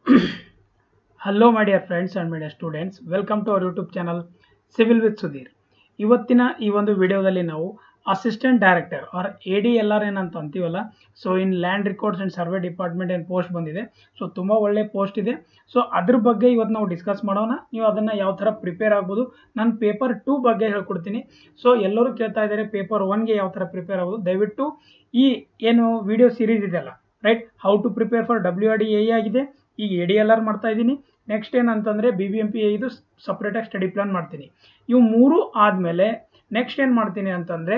Hello my dear friends and my dear students, welcome to our YouTube channel Civil with Sudhir. ಇವತ್ತಿನ ಈ ಒಂದು ವಿಡಿಯೋದಲ್ಲಿ ನಾವು assistant director R ADLR ಏನಂತ ಅಂತೀವಲ್ಲ, so in land records and survey department ಏನು post ಬಂದಿದೆ, so ತುಂಬ ಒಳ್ಳೆ ಪೋಸ್ಟ್ ಇದೆ. ಸೊ ಅದ್ರ ಬಗ್ಗೆ ಇವತ್ತು ನಾವು ಡಿಸ್ಕಸ್ ಮಾಡೋಣ. ನೀವು ಅದನ್ನು ಯಾವ ಥರ ಪ್ರಿಪೇರ್ ಆಗ್ಬೋದು, ನಾನು ಪೇಪರ್ 2 ಬಗ್ಗೆ ಹೇಳ್ಕೊಡ್ತೀನಿ. ಸೊ ಎಲ್ಲರೂ ಕೇಳ್ತಾ ಇದ್ದಾರೆ ಪೇಪರ್ 1ಗೆ ಯಾವ ಥರ ಪ್ರಿಪೇರ್ ಆಗ್ಬೋದು. ದಯವಿಟ್ಟು ಈ ಏನು ವಿಡಿಯೋ ಸೀರೀಸ್ ಇದೆಯಲ್ಲ, right, how to prepare for WRDA ಆಗಿದೆ, ಈಗ ADLR ಮಾಡ್ತಾ ಇದ್ದೀನಿ. ನೆಕ್ಸ್ಟ್ ಏನಂತಂದರೆ BBMP ಇದು ಸಪ್ರೇಟಾಗಿ ಸ್ಟಡಿ ಪ್ಲಾನ್ ಮಾಡ್ತೀನಿ. ಇವು 3 ಆದಮೇಲೆ ನೆಕ್ಸ್ಟ್ ಏನು ಮಾಡ್ತೀನಿ ಅಂತಂದರೆ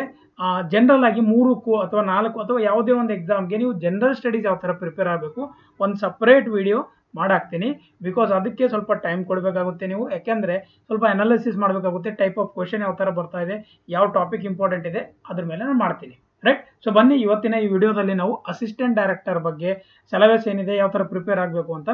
ಜನರಲ್ ಆಗಿ 3 ಅಥವಾ 4 ಅಥವಾ ಯಾವುದೇ ಒಂದು ಎಕ್ಸಾಮ್ಗೆ ನೀವು ಜನರಲ್ ಸ್ಟಡೀಸ್ ಯಾವ ಥರ ಪ್ರಿಪೇರ್ ಆಗಬೇಕು ಒಂದು ಸಪ್ರೇಟ್ ವಿಡಿಯೋ ಮಾಡಾಕ್ತೀನಿ. ಬಿಕಾಸ್ ಅದಕ್ಕೆ ಸ್ವಲ್ಪ ಟೈಮ್ ಕೊಡಬೇಕಾಗುತ್ತೆ ನೀವು, ಯಾಕೆಂದರೆ ಸ್ವಲ್ಪ ಅನಾಲಿಸಿಸ್ ಮಾಡಬೇಕಾಗುತ್ತೆ. ಟೈಪ್ ಆಫ್ ಕ್ವೆಶನ್ ಯಾವ ಥರ ಬರ್ತಾ ಇದೆ, ಯಾವ ಟಾಪಿಕ್ ಇಂಪಾರ್ಟೆಂಟ್ ಇದೆ, ಅದ್ರ ಮೇಲೆ ನಾನು ಮಾಡ್ತೀನಿ. ರೈಟ್, ಸೊ ಬನ್ನಿ ಇವತ್ತಿನ ಈ ವಿಡಿಯೋದಲ್ಲಿ ನಾವು ಅಸಿಸ್ಟೆಂಟ್ ಡೈರೆಕ್ಟರ್ ಬಗ್ಗೆ ಸಿಲೆಬಸ್ ಏನಿದೆ, ಯಾವ ಥರ ಪ್ರಿಪೇರ್ ಆಗಬೇಕು ಅಂತ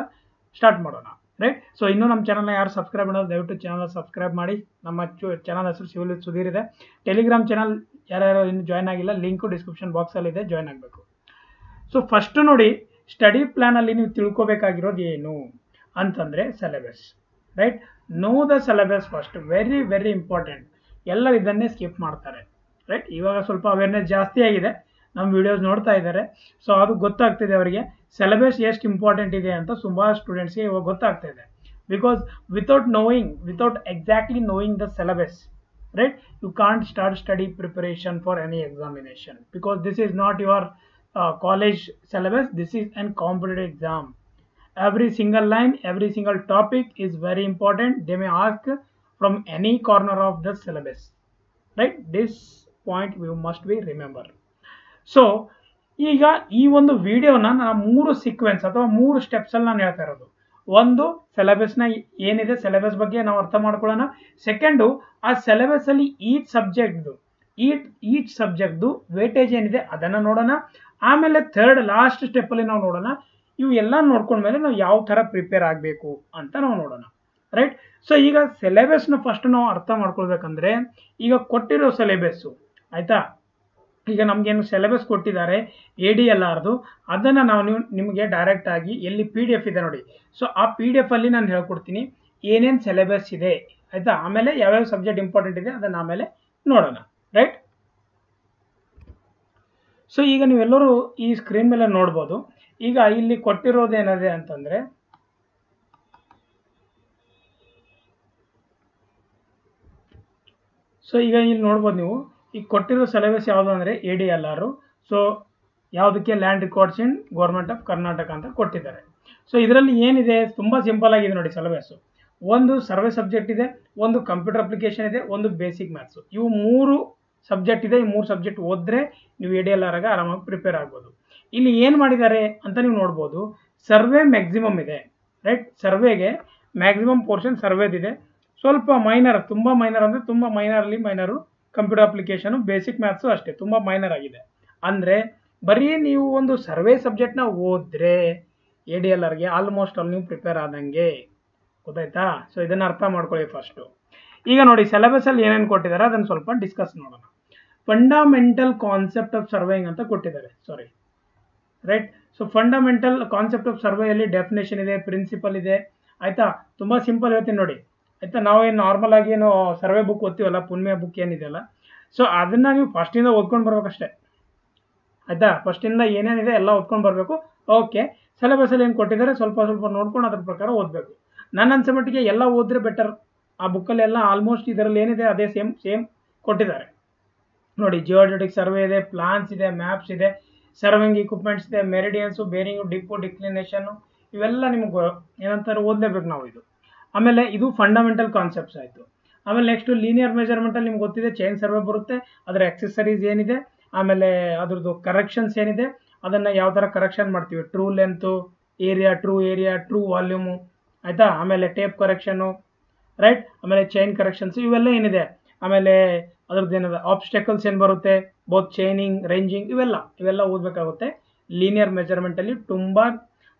ಸ್ಟಾರ್ಟ್ ಮಾಡೋಣ. ರೈಟ್, ಸೊ ಇನ್ನೂ ನಮ್ಮ ಚಾನಲ್ನ ಯಾರು ಸಬ್ಸ್ಕ್ರೈಬ್ ಮಾಡೋದು ದಯವಿಟ್ಟು ಚಾನಲ್ ಸಬ್ಸ್ಕ್ರೈಬ್ ಮಾಡಿ. ನಮ್ಮ ಚಾನಲ್ ಹೆಸರು ಸಿವಿಲ್ ವಿತ್ ಸುಧೀರ್ ಇದೆ. ಟೆಲಿಗ್ರಾಮ್ ಚಾನಲ್ ಯಾರ್ಯಾರು ಇನ್ನು ಜಾಯ್ನ್ ಆಗಿಲ್ಲ, ಲಿಂಕು ಡಿಸ್ಕ್ರಿಪ್ಷನ್ ಬಾಕ್ಸಲ್ಲಿ ಇದೆ, ಜಾಯ್ನ್ ಆಗಬೇಕು. ಸೊ ಫಸ್ಟ್ ನೋಡಿ, ಸ್ಟಡಿ ಪ್ಲಾನಲ್ಲಿ ನೀವು ತಿಳ್ಕೊಬೇಕಾಗಿರೋದು ಏನು ಅಂತಂದರೆ syllabus. Right, know the syllabus first, very very important. ಎಲ್ಲರೂ ಇದನ್ನೇ ಸ್ಕಿಪ್ ಮಾಡ್ತಾರೆ. ರೈಟ್, ಇವಾಗ ಸ್ವಲ್ಪ ಅವೇರ್ನೆಸ್ ಜಾಸ್ತಿ ಆಗಿದೆ, ನಮ್ಮ ವಿಡಿಯೋಸ್ ನೋಡ್ತಾ ಇದ್ದಾರೆ. ಸೊ ಅದು ಗೊತ್ತಾಗ್ತಿದೆ ಅವರಿಗೆ ಸಿಲೆಬಸ್ ಎಷ್ಟು ಇಂಪಾರ್ಟೆಂಟ್ ಇದೆ ಅಂತ. ಸುಮಾರು ಸ್ಟೂಡೆಂಟ್ಸ್ಗೆ ಇವಾಗ ಗೊತ್ತಾಗ್ತಾ ಇದೆ. Because without exactly knowing the syllabus, right, you can't start study preparation for any examination. Because this is not your college syllabus, this is an competitive exam. Every single line, every single topic is very important. They may ask from any corner of the syllabus. Right, this point we must be remember. So ಈಗ ಈ ಒಂದು ವಿಡಿಯೋನ ನಾನು 3 sequence ಅಥವಾ 3 steps ಅಲ್ಲಿ ನಾನು ಹೇಳ್ತಾ ಇರೋದು. ಒಂದು, ಸಿಲೆಬಸ್ನ ಏನಿದೆ ಸಿಲೆಬಸ್ ಬಗ್ಗೆ ನಾವು ಅರ್ಥ ಮಾಡ್ಕೊಳ್ಳೋಣ. ಸೆಕೆಂಡು, ಆ ಸಿಲೆಬಸ್ ಅಲ್ಲಿ ಈಚ್ ಸಬ್ಜೆಕ್ಟ್ದು ವೇಟೇಜ್ ಏನಿದೆ ಅದನ್ನು ನೋಡೋಣ. ಆಮೇಲೆ ಥರ್ಡ್ ಲಾಸ್ಟ್ ಸ್ಟೆಪ್ಪಲ್ಲಿ ನಾವು ನೋಡೋಣ, ಇವು ಎಲ್ಲ ನೋಡ್ಕೊಂಡ್ಮೇಲೆ ನಾವು ಯಾವ ಥರ ಪ್ರಿಪೇರ್ ಆಗಬೇಕು ಅಂತ ನಾವು ನೋಡೋಣ. ರೈಟ್, ಸೊ ಈಗ ಸಿಲೆಬಸ್ನ ಫಸ್ಟ್ ನಾವು ಅರ್ಥ ಮಾಡ್ಕೊಳ್ಬೇಕಂದ್ರೆ, ಈಗ ಕೊಟ್ಟಿರೋ ಸಿಲೆಬಸ್ಸು ಆಯಿತಾ, ಈಗ ನಮಗೇನು ಸಿಲೆಬಸ್ ಕೊಟ್ಟಿದ್ದಾರೆ ADLRದು, ಅದನ್ನು ನಾವು ನಿಮಗೆ ಡೈರೆಕ್ಟ್ ಆಗಿ ಎಲ್ಲಿ PDF ಇದೆ ನೋಡಿ, ಸೊ ಆ PDF ಅಲ್ಲಿ ನಾನು ಹೇಳ್ಕೊಡ್ತೀನಿ ಏನೇನು ಸಿಲೆಬಸ್ ಇದೆ ಆಯಿತಾ. ಆಮೇಲೆ ಯಾವ್ಯಾವ ಸಬ್ಜೆಕ್ಟ್ ಇಂಪಾರ್ಟೆಂಟ್ ಇದೆ ಅದನ್ನು ಆಮೇಲೆ ನೋಡೋಣ. ರೈಟ್, ಸೊ ಈಗ ನೀವೆಲ್ಲರೂ ಈ ಸ್ಕ್ರೀನ್ ಮೇಲೆ ನೋಡ್ಬೋದು. ಈಗ ಇಲ್ಲಿ ಕೊಟ್ಟಿರೋದೇನಿದೆ ಅಂತಂದರೆ, ಸೊ ಈಗ ಇಲ್ಲಿ ನೋಡ್ಬೋದು ನೀವು, ಈಗ ಕೊಟ್ಟಿರೋ ಸಿಲೆಬಸ್ ಯಾವುದು ಅಂದರೆ ADLR. ಸೊ ಯಾವುದಕ್ಕೆ, land records in government of Karnataka ಅಂತ ಕೊಟ್ಟಿದ್ದಾರೆ. ಸೊ ಇದರಲ್ಲಿ ಏನಿದೆ, ತುಂಬ ಸಿಂಪಲ್ ಆಗಿದೆ ನೋಡಿ ಸಿಲೆಬಸ್ಸು. ಒಂದು ಸರ್ವೆ ಸಬ್ಜೆಕ್ಟ್ ಇದೆ, ಒಂದು ಕಂಪ್ಯೂಟರ್ ಅಪ್ಲಿಕೇಶನ್ ಇದೆ, ಒಂದು ಬೇಸಿಕ್ ಮ್ಯಾಥ್ಸು. ಇವು 3 ಸಬ್ಜೆಕ್ಟ್ ಇದೆ. ಈ 3 ಸಬ್ಜೆಕ್ಟ್ ಓದಿದ್ರೆ ನೀವು ADLRಗೆ ಆರಾಮಾಗಿ ಪ್ರಿಪೇರ್ ಆಗ್ಬೋದು. ಇಲ್ಲಿ ಏನು ಮಾಡಿದ್ದಾರೆ ಅಂತ ನೀವು ನೋಡ್ಬೋದು, ಸರ್ವೆ ಮ್ಯಾಕ್ಸಿಮಮ್ ಇದೆ. ರೈಟ್, ಸರ್ವೆಗೆ ಮ್ಯಾಕ್ಸಿಮಮ್ ಪೋರ್ಷನ್ ಸರ್ವೇದಿದೆ. ಸ್ವಲ್ಪ ಮೈನರ್, ತುಂಬ ಮೈನರ್ ಅಂದರೆ ತುಂಬ minor computer application, basic maths ಅಷ್ಟೇ ತುಂಬ ಮೈನರ್ ಆಗಿದೆ. ಅಂದರೆ ಬರೀ ನೀವು ಒಂದು ಸರ್ವೆ ಸಬ್ಜೆಕ್ಟ್ನ ಓದಿದ್ರೆ ADLRಗೆ ಆಲ್ಮೋಸ್ಟ್ ಅಲ್ಲಿ ನೀವು ಪ್ರಿಪೇರ್ ಆದಂಗೆ. ಗೊತ್ತಾಯ್ತಾ? ಸೊ ಇದನ್ನು ಅರ್ಥ ಮಾಡ್ಕೊಳ್ಳಿ ಫಸ್ಟು. ಈಗ ನೋಡಿ ಸಿಲೆಬಸಲ್ಲಿ ಏನೇನು ಕೊಟ್ಟಿದ್ದಾರೆ ಅದನ್ನು ಸ್ವಲ್ಪ ಡಿಸ್ಕಸ್ ಮಾಡೋಣ. ಫಂಡಮೆಂಟಲ್ ಕಾನ್ಸೆಪ್ಟ್ ಆಫ್ ಸರ್ವೇಯಿಂಗ್ ಅಂತ ಕೊಟ್ಟಿದ್ದಾರೆ. Right, so fundamental concept of ಸರ್ವೆಯಲ್ಲಿ ಡೆಫಿನೇಷನ್ ಇದೆ, ಪ್ರಿನ್ಸಿಪಲ್ ಇದೆ. ಆಯಿತಾ, ತುಂಬ ಸಿಂಪಲ್ ಹೇಳ್ತೀನಿ ನೋಡಿ. ಆಯಿತಾ, ನಾವೇನು ನಾರ್ಮಲ್ ಆಗಿ ಏನು ಸರ್ವೆ ಬುಕ್ ಓದ್ತೀವಲ್ಲ, ಪುಣ್ಯ ಬುಕ್ ಏನಿದೆಯಲ್ಲ, ಸೊ ಅದನ್ನು ನೀವು ಫಸ್ಟಿಂದ ಓದ್ಕೊಂಡು ಬರ್ಬೇಕಷ್ಟೇ. ಆಯಿತಾ, ಫಸ್ಟಿಂದ ಏನೇನಿದೆ ಎಲ್ಲ ಓದ್ಕೊಂಡು ಬರಬೇಕು. ಓಕೆ, ಸಿಲೆಬಸಲ್ಲಿ ಏನು ಕೊಟ್ಟಿದ್ದಾರೆ ಸ್ವಲ್ಪ ನೋಡ್ಕೊಂಡು ಅದ್ರ ಪ್ರಕಾರ ಓದಬೇಕು. ನನ್ನ ಅನ್ಸೋ ಮಟ್ಟಿಗೆ ಎಲ್ಲ ಓದಿದ್ರೆ ಬೆಟರ್. ಆ ಬುಕ್ಕಲ್ಲಿ ಎಲ್ಲ ಆಲ್ಮೋಸ್ಟ್ ಇದರಲ್ಲಿ ಏನಿದೆ ಅದೇ ಸೇಮ್ ಕೊಟ್ಟಿದ್ದಾರೆ ನೋಡಿ. ಜಿಯೋಡೆಟಿಕ್ ಸರ್ವೆ ಇದೆ, ಪ್ಲಾನ್ಸ್ ಇದೆ, ಮ್ಯಾಪ್ಸ್ ಇದೆ, ಸರ್ವಿಂಗ್ ಇಕ್ವಿಪ್ಮೆಂಟ್ಸ್ ಇದೆ, ಮೆರಿಡಿಯನ್ಸು, ಬೇರಿಂಗು, ಡಿಪ್ಪು, ಡಿಕ್ಲಿನೇಷನ್ನು, ಇವೆಲ್ಲ ನಿಮಗೆ ಏನಂತಾರೆ ಓದಲೇಬೇಕು ನಾವು ಇದು. ಆಮೇಲೆ ಇದು ಫಂಡಮೆಂಟಲ್ ಕಾನ್ಸೆಪ್ಟ್ಸ್ ಆಯಿತು. ಆಮೇಲೆ ನೆಕ್ಸ್ಟು ಲೀನಿಯರ್ ಮೆಜರ್ಮೆಂಟಲ್ಲಿ ನಿಮ್ಗೆ ಗೊತ್ತಿದೆ, ಚೈನ್ ಸರ್ವೆ ಬರುತ್ತೆ, ಅದರ ಎಕ್ಸೆಸರೀಸ್ ಏನಿದೆ, ಆಮೇಲೆ ಅದ್ರದ್ದು ಕರೆಕ್ಷನ್ಸ್ ಏನಿದೆ, ಅದನ್ನು ಯಾವ ಥರ ಕರೆಕ್ಷನ್ ಮಾಡ್ತೀವಿ, true length, true area, true volume, ಆಯಿತಾ. ಆಮೇಲೆ ಟೇಪ್ ಕರೆಕ್ಷನ್ನು, ರೈಟ್, ಆಮೇಲೆ ಚೈನ್ ಕರೆಕ್ಷನ್ಸ್ ಇವೆಲ್ಲ ಏನಿದೆ. ಆಮೇಲೆ ಅದ್ರದ್ದು ಏನಿದೆ ಆಬ್ಸ್ಟೆಕಲ್ಸ್ ಏನು ಬರುತ್ತೆ, ಬೋತ್ ಚೈನಿಂಗ್, ರೇಂಜಿಂಗ್, ಇವೆಲ್ಲ ಓದಬೇಕಾಗುತ್ತೆ. ಲೀನಿಯರ್ ಮೆಜರ್ಮೆಂಟಲ್ಲಿ ತುಂಬ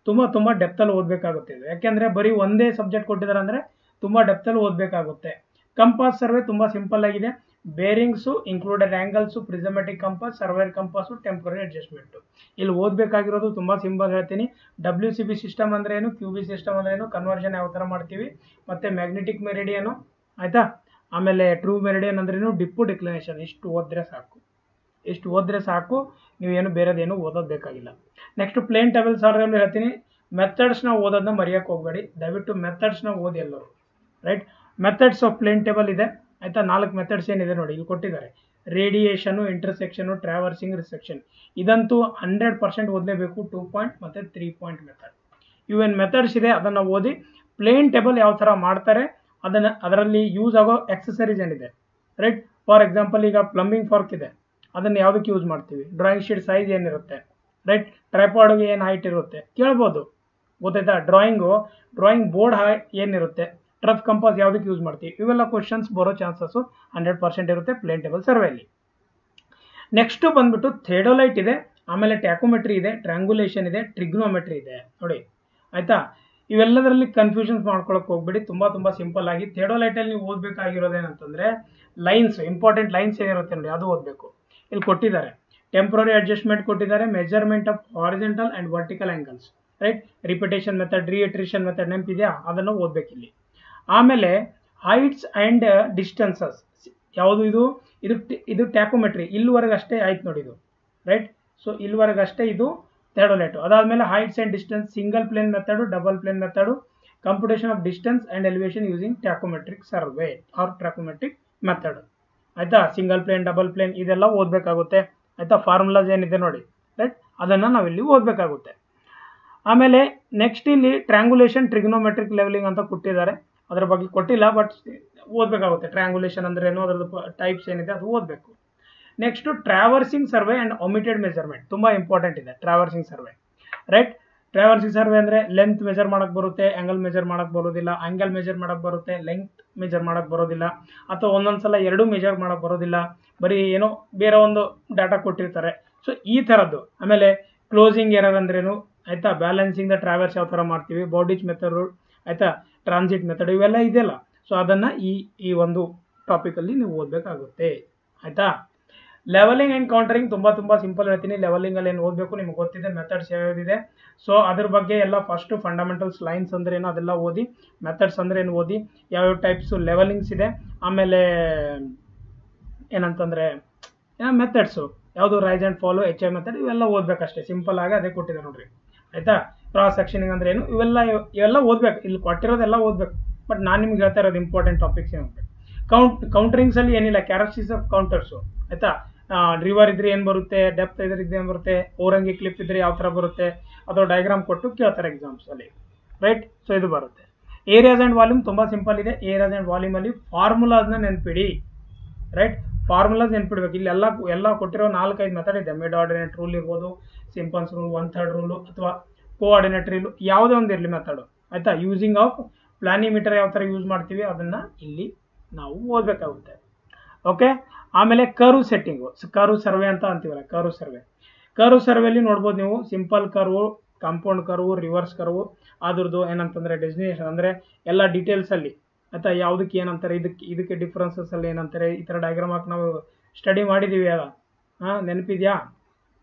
ಡೆಪ್ತಲ್ಲಿ ಓದಬೇಕಾಗುತ್ತೆ ಇದು. ಯಾಕೆಂದರೆ ಬರೀ ಒಂದೇ ಸಬ್ಜೆಕ್ಟ್ ಕೊಟ್ಟಿದ್ದಾರೆ ಅಂದರೆ ತುಂಬ ಡೆಪ್ತಲ್ಲಿ ಓದಬೇಕಾಗುತ್ತೆ. ಕಂಪಾಸ್ ಸರ್ವೆ ತುಂಬ ಸಿಂಪಲ್ ಆಗಿದೆ. Bearings, included angles, prismatic compass, surveyor compass, temporary adjustment. ಇಲ್ಲಿ ಓದಬೇಕಾಗಿರೋದು ತುಂಬ ಸಿಂಪಲ್ ಹೇಳ್ತೀನಿ. WCB ಸಿಸ್ಟಮ್ ಅಂದ್ರೆ ಏನು, QB ಸಿಸ್ಟಮ್ ಅಂದ್ರೆ ಏನು, ಕನ್ವರ್ಷನ್ ಯಾವ ಥರ ಮಾಡ್ತೀವಿ, ಮತ್ತು ಮ್ಯಾಗ್ನೆಟಿಕ್ ಮೆರಿಡಿಯನು, ಆಯಿತಾ. ಆಮೇಲೆ ಟ್ರೂ ಮೆರಿಡಿಯನ್ ಅಂದ್ರೇನು, ಡಿಪ್ಪು ಡಿಕ್ಲಿನೇಷನ್. ಇಷ್ಟು ಓದಿದ್ರೆ ಸಾಕು, ನೀವೇನು ಬೇರೆದೇನು ಓದೋದು ಬೇಕಾಗಿಲ್ಲ. ನೆಕ್ಸ್ಟ್ ಪ್ಲೇನ್ ಟೇಬಲ್ ಸಾಲ್ವ್ ಹೇಳ್ತೀನಿ. ಮೆಥಡ್ಸ್ನ ಓದೋದನ್ನ ಮರೆಯೋಕ್ಕೆ ಹೋಗಬೇಡಿ, ದಯವಿಟ್ಟು ಮೆಥಡ್ಸ್ನ ಓದಿ ಎಲ್ಲರೂ. Right, methods of plane table ಇದೆ, ಆಯಿತಾ. 4 ಮೆಥಡ್ಸ್ ಏನಿದೆ ನೋಡಿ ಇಲ್ಲಿ ಕೊಟ್ಟಿದ್ದಾರೆ. Radiation, intersection, traversing, resection. ಇದಂತೂ 100% ಓದಲೇಬೇಕು. 2 ಪಾಯಿಂಟ್ ಮತ್ತು 3 ಪಾಯಿಂಟ್ ಮೆಥಡ್. ಇವೇನು ಮೆಥಡ್ಸ್ ಇದೆ ಅದನ್ನು ಓದಿ. ಪ್ಲೇನ್ ಟೇಬಲ್ ಯಾವ ಥರ ಮಾಡ್ತಾರೆ ಅದರಲ್ಲಿ ಯೂಸ್ ಆಗೋ ಎಕ್ಸಸರೀಸ್ ಏನಿದೆ, ರೈಟ್. ಫಾರ್ ಎಕ್ಸಾಂಪಲ್ ಈಗ ಪ್ಲಂಬಿಂಗ್ ಫಾರ್ಕ್ ಇದೆ, ಅದನ್ನು ಯಾವುದಕ್ಕೆ ಯೂಸ್ ಮಾಡ್ತೀವಿ, ಡ್ರಾಯಿಂಗ್ ಶೀಟ್ ಸೈಜ್ ಏನಿರುತ್ತೆ, ರೈಟ್. ಟ್ರೈಪಾಡ್ಗೆ ಏನು ಹೈಟ್ ಇರುತ್ತೆ ಕೇಳ್ಬೋದು, ಗೊತ್ತಾಯ್ತಾ. ಡ್ರಾಯಿಂಗ್ ಬೋರ್ಡ್ ಏನಿರುತ್ತೆ, ಟ್ರಫ್ ಕಂಪಾಸ್ ಯಾವುದಕ್ಕೆ ಯೂಸ್ ಮಾಡ್ತೀವಿ, ಇವೆಲ್ಲ ಕ್ವಶನ್ಸ್ ಬರೋ ಚಾನ್ಸಸ್ಸು 100% ಇರುತ್ತೆ ಪ್ಲೇನ್ ಟೇಬಲ್ ಸರ್ವೆಯಲ್ಲಿ. ನೆಕ್ಸ್ಟು ಬಂದ್ಬಿಟ್ಟು ಥಿಯೋಡೊಲೈಟ್ ಇದೆ, ಆಮೇಲೆ ಟ್ಯಾಕೋಮೆಟ್ರಿ ಇದೆ, ಟ್ರ್ಯಾಂಗುಲೇಷನ್ ಇದೆ, ಟ್ರಿಗ್ನೋಮೆಟ್ರಿ ಇದೆ ನೋಡಿ, ಆಯಿತಾ. ಇವೆಲ್ಲದರಲ್ಲಿ ಕನ್ಫ್ಯೂಷನ್ಸ್ ಮಾಡ್ಕೊಳಕ್ಕೆ ಹೋಗ್ಬೇಡಿ, ತುಂಬ ಸಿಂಪಲ್ ಆಗಿ. ಥಿಯೋಡೊಲೈಟಲ್ಲಿ ನೀವು ಓದಬೇಕಾಗಿರೋದೇನಂತಂದರೆ ಲೈನ್ಸ್, ಇಂಪಾರ್ಟೆಂಟ್ ಲೈನ್ಸ್ ಏನಿರುತ್ತೆ ನೋಡಿ ಅದು ಓದಬೇಕು. ಇಲ್ಲಿ ಕೊಟ್ಟಿದ್ದಾರೆ ಟೆಂಪ್ರರಿ ಅಡ್ಜಸ್ಟ್ಮೆಂಟ್ ಕೊಟ್ಟಿದ್ದಾರೆ, measurement of horizontal and vertical angles, right. Repetition method, reiteration method ನೆನಪಿದೆಯಾ, ಅದನ್ನು ಓದಬೇಕಿಲ್ಲಿ. ಆಮೇಲೆ ಹೈಟ್ಸ್ ಆ್ಯಂಡ್ ಡಿಸ್ಟೆನ್ಸಸ್ ಯಾವುದು, ಇದು ಟ್ಯಾಕೋಮೆಟ್ರಿ. ಇಲ್ಲಿವರೆಗೆ ಅಷ್ಟೇ ಆಯ್ತು ನೋಡಿ ಇದು, ರೈಟ್. ಸೊ ಇಲ್ಲಿವರೆಗೆ ಅಷ್ಟೇ ಇದು ಥಿಯೋಡೊಲೈಟು. ಅದಾದಮೇಲೆ heights and distance, single plane method, double plane method, computation of distance and elevation using tachometric survey or tachometric method, ಆಯಿತಾ. ಸಿಂಗಲ್ ಪ್ಲೇನ್, ಡಬಲ್ ಪ್ಲೇನ್ ಇದೆಲ್ಲ ಓದಬೇಕಾಗುತ್ತೆ, ಆಯಿತಾ. ಫಾರ್ಮುಲಾಸ್ ಏನಿದೆ ನೋಡಿ, ರೈಟ್, ಅದನ್ನು ನಾವಿಲ್ಲಿ ಓದಬೇಕಾಗುತ್ತೆ. ಆಮೇಲೆ ನೆಕ್ಸ್ಟ್ ಇಲ್ಲಿ ಟ್ರ್ಯಾಂಗುಲೇಷನ್, ಟ್ರಿಗ್ನೋಮೆಟ್ರಿಕ್ ಲೆವೆಲಿಂಗ್ ಅಂತ ಕೊಟ್ಟಿದ್ದಾರೆ, ಅದರ ಬಗ್ಗೆ ಕೊಟ್ಟಿಲ್ಲ ಬಟ್ ಓದಬೇಕಾಗುತ್ತೆ. ಟ್ರ್ಯಾಂಗುಲೇಷನ್ ಅಂದ್ರೇನು, ಅದರದ್ದು ಟೈಪ್ಸ್ ಏನಿದೆ ಅದು ಓದಬೇಕು. Next traversing survey and omitted measurement, ತುಂಬ ಇಂಪಾರ್ಟೆಂಟ್ ಇದೆ traversing survey, right. Traversing survey ಅಂದರೆ ಲೆಂತ್ ಮೆಜರ್ ಮಾಡೋಕ್ಕೆ ಬರುತ್ತೆ, ಆ್ಯಂಗಲ್ ಮೆಜರ್ ಮಾಡೋಕ್ಕೆ ಬರೋದಿಲ್ಲ, ಆ್ಯಂಗಲ್ ಮೆಜರ್ ಮಾಡೋಕ್ಕೆ ಬರುತ್ತೆ, ಲೆಂತ್ ಮೆಜರ್ ಮಾಡೋಕ್ಕೆ ಬರೋದಿಲ್ಲ, ಅಥವಾ ಒಂದೊಂದು ಸಲ ಎರಡೂ ಮೆಜರ್ ಮಾಡೋಕ್ಕೆ ಬರೋದಿಲ್ಲ, ಬರೀ ಏನೋ ಬೇರೆ ಒಂದು ಡಾಟಾ ಕೊಟ್ಟಿರ್ತಾರೆ. ಸೊ ಈ ಥರದ್ದು. ಆಮೇಲೆ ಕ್ಲೋಸಿಂಗ್ ಎರರ್ ಅಂದ್ರೇನು, ಆಯಿತಾ. ಬ್ಯಾಲೆನ್ಸಿಂಗ್ ದ ಟ್ರಾವರ್ಸ್ ಯಾವ ಥರ ಮಾಡ್ತೀವಿ, ಬಾಡಿಚ್ ಮೆಥಡ್, ಆಯಿತಾ, ಟ್ರಾನ್ಸಿಟ್ ಮೆಥಡ್ ಇವೆಲ್ಲ ಇದೆಯಲ್ಲ. ಸೊ ಅದನ್ನು ಈ ಒಂದು ಟಾಪಿಕಲ್ಲಿ ನೀವು ಓದಬೇಕಾಗುತ್ತೆ, ಆಯಿತಾ. ಲೆವೆಲಿಂಗ್ ಆ್ಯಂಡ್ ಕೌಂಟರಿಂಗ್ ತುಂಬ ಸಿಂಪಲ್ ಹೇಳ್ತೀನಿ. ಲೆವೆಲಿಂಗಲ್ಲಿ ಏನು ಓದಬೇಕು ನಿಮ್ಗೆ ಗೊತ್ತಿದೆ, ಮೆಥಡ್ಸ್ ಯಾವ್ಯಾವಿದೆ. ಸೊ ಅದ್ರ ಬಗ್ಗೆ ಎಲ್ಲ ಫಸ್ಟು ಫಂಡಮೆಂಟಲ್ಸ್, ಲೈನ್ಸ್ ಅಂದ್ರೆ ಏನು ಅದೆಲ್ಲ ಓದಿ, ಮೆಥಡ್ಸ್ ಅಂದ್ರೆ ಏನು ಓದಿ, ಯಾವ್ಯಾವ ಟೈಪ್ಸು ಲೆವೆಲಿಂಗ್ಸ್ ಇದೆ, ಆಮೇಲೆ ಏನಂತಂದರೆ ಮೆಥಡ್ಸು ಯಾವುದು, rise and fall, HI method, ಇವೆಲ್ಲ ಓದಬೇಕಷ್ಟೇ. ಸಿಂಪಲ್ ಆಗಿ ಅದೇ ಕೊಟ್ಟಿದೆ ನೋಡ್ರಿ, ಆಯಿತಾ. ಕ್ರಾಸ್ ಸೆಕ್ಷನಿಂಗ್ ಅಂದ್ರೆ ಏನು, ಇವೆಲ್ಲ ಓದಬೇಕು. ಇಲ್ಲಿ ಕೊಟ್ಟಿರೋದೆಲ್ಲ ಓದಬೇಕು, ಬಟ್ ನಾನು ನಿಮ್ಗೆ ಹೇಳ್ತಾ ಇರೋದು ಇಂಪಾರ್ಟೆಂಟ್ ಟಾಪಿಕ್ಸ್ ಏನಿದೆ. ಕೌಂಟರಿಂಗ್ಸಲ್ಲಿ ಏನಿಲ್ಲ, ಕ್ಯಾರೆಕ್ಟರಿಸ್ಟಿಕ್ಸ್ ಆಫ್ ಕೌಂಟರ್ಸು, ಆಯಿತಾ. ರಿವರ್ ಇದ್ರೆ ಏನು ಬರುತ್ತೆ, ಡೆಪ್ತ್ ಇದ್ರೆ ಏನು ಬರುತ್ತೆ, ಓರಂಗಿ ಕ್ಲಿಪ್ ಇದ್ರೆ ಯಾವ ಥರ ಬರುತ್ತೆ, ಅಥವಾ ಡಯಾಗ್ರಾಮ್ ಕೊಟ್ಟು ಕೇಳ್ತಾರೆ ಎಕ್ಸಾಮ್ಸಲ್ಲಿ, ರೈಟ್. ಸೊ ಇದು ಬರುತ್ತೆ. ಏರಿಯಾಸ್ ಆ್ಯಂಡ್ ವಾಲ್ಯೂಮ್ ತುಂಬ ಸಿಂಪಲ್ ಇದೆ. ಏರಿಯಾಸ್ ಆ್ಯಂಡ್ ವಾಲ್ಯೂಮಲ್ಲಿ ಫಾರ್ಮುಲಾಸ್ನ ನೆನ್ಪಿಡಿ, ರೈಟ್. ಫಾರ್ಮುಲಾಸ್ ನೆನ್ಪಿಡ್ಬೇಕು. ಇಲ್ಲಿ ಎಲ್ಲ ಕೊಟ್ಟಿರೋ 4-5 ಮೆಥಡ್ ಇದೆ. ಮಿಡ್ ಆರ್ಡಿನೇಟ್ ರೂಲ್ ಇರ್ಬೋದು, ಸಿಂಪಲ್ಸ್ ರೂಲ್, 1/3 ರೂಲು, ಅಥವಾ ಕೋಆರ್ಡಿನೇಟ್ ರೂಲ್, ಯಾವುದೇ ಒಂದು ಇರಲಿ ಮೆಥಡು, ಆಯಿತಾ. ಯೂಸಿಂಗ್ ಆಫ್ ಪ್ಲಾನಿಮೀಟರ್ ಯಾವ ಥರ ಯೂಸ್ ಮಾಡ್ತೀವಿ ಅದನ್ನು ಇಲ್ಲಿ ನಾವು ಓದಬೇಕಾಗುತ್ತೆ, ಓಕೆ. ಆಮೇಲೆ ಕರ್ವ್ ಸೆಟ್ಟಿಂಗು, ಕರ್ವ್ ಸರ್ವೆ ಅಂತ ಅಂತೀವಲ್ಲ, ಕರ್ವ್ ಸರ್ವೆಯಲ್ಲಿ ನೋಡ್ಬೋದು ನೀವು. Simple curve, compound curve, reverse curve, ಅದ್ರದ್ದು ಏನಂತಂದರೆ ಡೆಸ್ಟಿನೇಷನ್ ಅಂದರೆ ಎಲ್ಲ ಡೀಟೇಲ್ಸಲ್ಲಿ, ಆಯಿತಾ. ಯಾವುದಕ್ಕೆ ಏನಂತಾರೆ, ಇದಕ್ಕೆ ಡಿಫ್ರೆನ್ಸಸ್ಸಲ್ಲಿ ಏನಂತಾರೆ, ಈ ಥರ ಡಯಾಗ್ರಾಮ್ ಹಾಕಿ ನಾವು ಸ್ಟಡಿ ಮಾಡಿದ್ದೀವಿ ಅಲ್ಲ, ನೆನಪಿದೆಯಾ.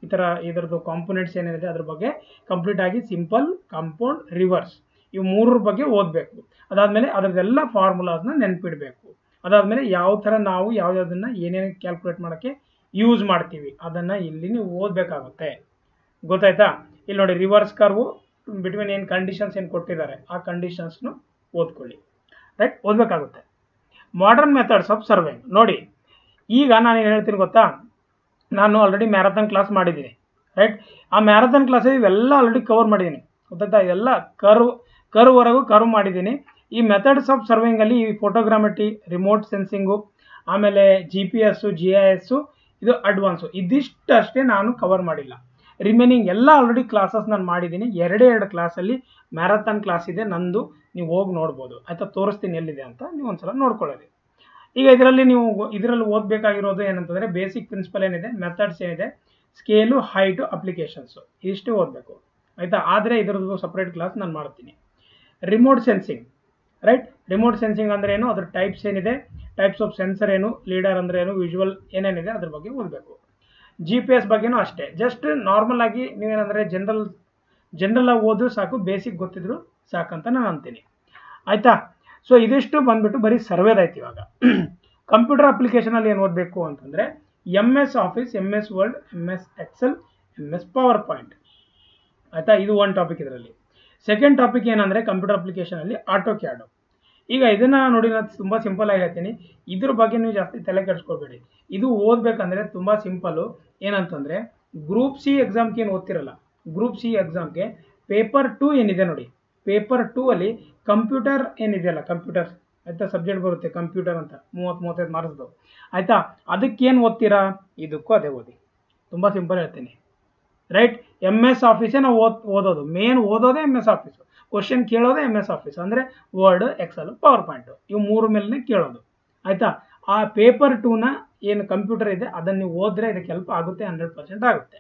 ಈ ಥರ ಇದರದ್ದು ಕಾಂಪೊನೆಂಟ್ಸ್ ಏನಿದೆ ಅದ್ರ ಬಗ್ಗೆ ಕಂಪ್ಲೀಟಾಗಿ ಸಿಂಪಲ್, ಕಾಂಪೌಂಡ್, ರಿವರ್ಸ್ ಇವು 3 ಬಗ್ಗೆ ಓದಬೇಕು. ಅದಾದಮೇಲೆ ಅದರದ್ದೆಲ್ಲ ಫಾರ್ಮುಲಾಸ್ನ ನೆನಪಿಡಬೇಕು. ಅದಾದಮೇಲೆ ಯಾವ ಥರ ನಾವು ಯಾವುದನ್ನು ಏನೇನು ಕ್ಯಾಲ್ಕುಲೇಟ್ ಮಾಡೋಕ್ಕೆ ಯೂಸ್ ಮಾಡ್ತೀವಿ ಅದನ್ನು ಇಲ್ಲಿ ನೀವು ಓದಬೇಕಾಗುತ್ತೆ, ಗೊತ್ತಾಯ್ತಾ. ಇಲ್ಲಿ ನೋಡಿ, ರಿವರ್ಸ್ ಕರ್ವು ಬಿಟ್ವೀನ್ ಏನು ಕಂಡೀಷನ್ಸ್ ಏನು ಕೊಟ್ಟಿದ್ದಾರೆ ಆ ಕಂಡೀಷನ್ಸ್ನು ಓದ್ಕೊಳ್ಳಿ, ರೈಟ್, ಓದಬೇಕಾಗುತ್ತೆ. ಮಾಡರ್ನ್ ಮೆಥಡ್ಸ್ ಆಫ್ ಸರ್ವೆ ನೋಡಿ. ಈಗ ನಾನು ಏನು ಹೇಳ್ತೀನಿ ಗೊತ್ತಾ, ನಾನು ಆಲ್ರೆಡಿ ಮ್ಯಾರಥಾನ್ ಕ್ಲಾಸ್ ಮಾಡಿದ್ದೀನಿ, ರೈಟ್. ಆ ಮ್ಯಾರಥಾನ್ ಕ್ಲಾಸಲ್ಲಿ ಇವೆಲ್ಲ ಆಲ್ರೆಡಿ ಕವರ್ ಮಾಡಿದ್ದೀನಿ, ಗೊತ್ತಾಯ್ತಾ. ಇದೆಲ್ಲ ಕರ್ವ್ವರೆಗೂ ಕರ್ವ್ ಮಾಡಿದ್ದೀನಿ. ಈ ಮೆಥಡ್ಸ್ ಆಫ್ ಸರ್ವಿಂಗಲ್ಲಿ ಈ ಫೋಟೋಗ್ರಾಮೆಟ್ರಿ, ರಿಮೋಟ್ ಸೆನ್ಸಿಂಗು, ಆಮೇಲೆ GPS, GIS, ಇದು ಅಡ್ವಾನ್ಸು, ಇದಿಷ್ಟಷ್ಟೇ ನಾನು ಕವರ್ ಮಾಡಿಲ್ಲ. ರಿಮೈನಿಂಗ್ ಎಲ್ಲ ಆಲ್ರೆಡಿ ಕ್ಲಾಸಸ್ ನಾನು ಮಾಡಿದ್ದೀನಿ. 2 ಕ್ಲಾಸಲ್ಲಿ ಮ್ಯಾರಥಾನ್ ಕ್ಲಾಸ್ ಇದೆ ನಂದು, ನೀವು ಹೋಗಿ ನೋಡ್ಬೋದು, ಆಯಿತಾ. ತೋರಿಸ್ತೀನಿ ಎಲ್ಲಿದೆ ಅಂತ, ನೀವು ಒಂದ್ಸಲ ನೋಡ್ಕೊಳ್ಳೋದು. ಈಗ ಇದರಲ್ಲಿ ಓದಬೇಕಾಗಿರೋದು ಏನಂತಂದರೆ ಬೇಸಿಕ್ ಪ್ರಿನ್ಸಿಪಲ್ ಏನಿದೆ, ಮೆಥಡ್ಸ್ ಏನಿದೆ, ಸ್ಕೇಲು, ಹೈಟು, ಅಪ್ಲಿಕೇಶನ್ಸು, ಇಷ್ಟೇ ಓದಬೇಕು, ಆಯಿತಾ. ಆದರೆ ಇದರದ್ದು ಸಪ್ರೇಟ್ ಕ್ಲಾಸ್ ನಾನು ಮಾಡ್ತೀನಿ. Remote sensing, right. Remote sensing ಅಂದ್ರೆ ಏನು, ಅದ್ರ ಟೈಪ್ಸ್ ಏನಿದೆ, ಟೈಪ್ಸ್ ಆಫ್ ಸೆನ್ಸರ್ ಏನು, ಲೀಡರ್ ಅಂದ್ರೆ ಏನು, ವಿಜುವಲ್ ಏನೇನಿದೆ ಅದ್ರ ಬಗ್ಗೆ ಓದಬೇಕು. GPS ಬಗ್ಗೆನೂ ಅಷ್ಟೇ, ಜಸ್ಟ್ ನಾರ್ಮಲ್ ಆಗಿ ನೀವೇನಂದ್ರೆ ಜನರಲ್ ಆಗಿ ಓದಿದ್ರು ಸಾಕು, ಬೇಸಿಕ್ ಗೊತ್ತಿದ್ರು ಸಾಕಂತ ನಾನು ಅಂತೀನಿ. ಆಯ್ತಾ? ಸೊ ಇದಿಷ್ಟು ಬಂದ್ಬಿಟ್ಟು ಬರೀ ಸರ್ವೇದೈತಿ. ಇವಾಗ ಕಂಪ್ಯೂಟರ್ ಅಪ್ಲಿಕೇಶನ್ ಅಲ್ಲಿ ಏನು ಓದಬೇಕು ಅಂತಂದ್ರೆ MS Office, MS Word, MS Excel, MS PowerPoint. ಆಯ್ತಾ? ಇದು ಒಂದು ಟಾಪಿಕ್. ಇದರಲ್ಲಿ ಸೆಕೆಂಡ್ ಟಾಪಿಕ್ ಏನಂದ್ರೆ ಕಂಪ್ಯೂಟರ್ ಅಪ್ಲಿಕೇಶನ್ ಅಲ್ಲಿ ಆಟೋ ಕ್ಯಾಡ್. ಈಗ ಇದನ್ನ ನೋಡಿ, ನಾನು ತುಂಬಾ ಸಿಂಪಲ್ ಆಗಿ ಹೇಳ್ತೀನಿ, ಇದ್ರ ಬಗ್ಗೆ ನೀವು ಜಾಸ್ತಿ ತಲೆ ಕೆಡಿಸ್ಕೋಬೇಡಿ. ಇದು ಓದ್ಬೇಕಂದ್ರೆ ತುಂಬಾ ಸಿಂಪಲ್. ಏನಂತಂದ್ರೆ ಗ್ರೂಪ್ ಸಿ ಎಕ್ಸಾಮ್ಗೆ ಏನು ಓದ್ತಿರಲ್ಲ, ಗ್ರೂಪ್ ಸಿ ಎಕ್ಸಾಮ್ಗೆ ಪೇಪರ್ 2 ಏನಿದೆ ನೋಡಿ, ಪೇಪರ್ 2 ಅಲ್ಲಿ ಕಂಪ್ಯೂಟರ್ ಏನಿದೆಯಲ್ಲ, ಕಂಪ್ಯೂಟರ್ ಆಯ್ತಾ ಸಬ್ಜೆಕ್ಟ್ ಬರುತ್ತೆ ಕಂಪ್ಯೂಟರ್ ಅಂತ 30-35 ಮಾರ್ಕ್ಸ್ದು. ಆಯ್ತಾ? ಅದಕ್ಕೇನು ಓದ್ತೀರಾ, ಇದಕ್ಕೂ ಅದೇ ಓದಿ. ತುಂಬಾ ಸಿಂಪಲ್ ಹೇಳ್ತೀನಿ, ರೈಟ್? MS ಆಫೀಸೇ ನಾವು ಓದೋದು, ಮೇನ್ ಓದೋದೇ MS ಆಫೀಸ್. ಕ್ವಶನ್ ಕೇಳೋದೇ MS ಆಫೀಸ್ ಅಂದ್ರೆ ವರ್ಡ್, ಎಕ್ಸೆಲ್, ಪವರ್ ಪಾಯಿಂಟ್, ಇವು ಮೂರು ಮೇಲೆ ಕೇಳೋದು. ಆಯ್ತಾ? ಆ ಪೇಪರ್ 2ನ ಏನು ಕಂಪ್ಯೂಟರ್ ಇದೆ ಅದನ್ನ ನೀವು ಓದಿದ್ರೆ ಇದಕ್ಕೆ ಹೆಲ್ಪ್ ಆಗುತ್ತೆ, 100% ಆಗುತ್ತೆ.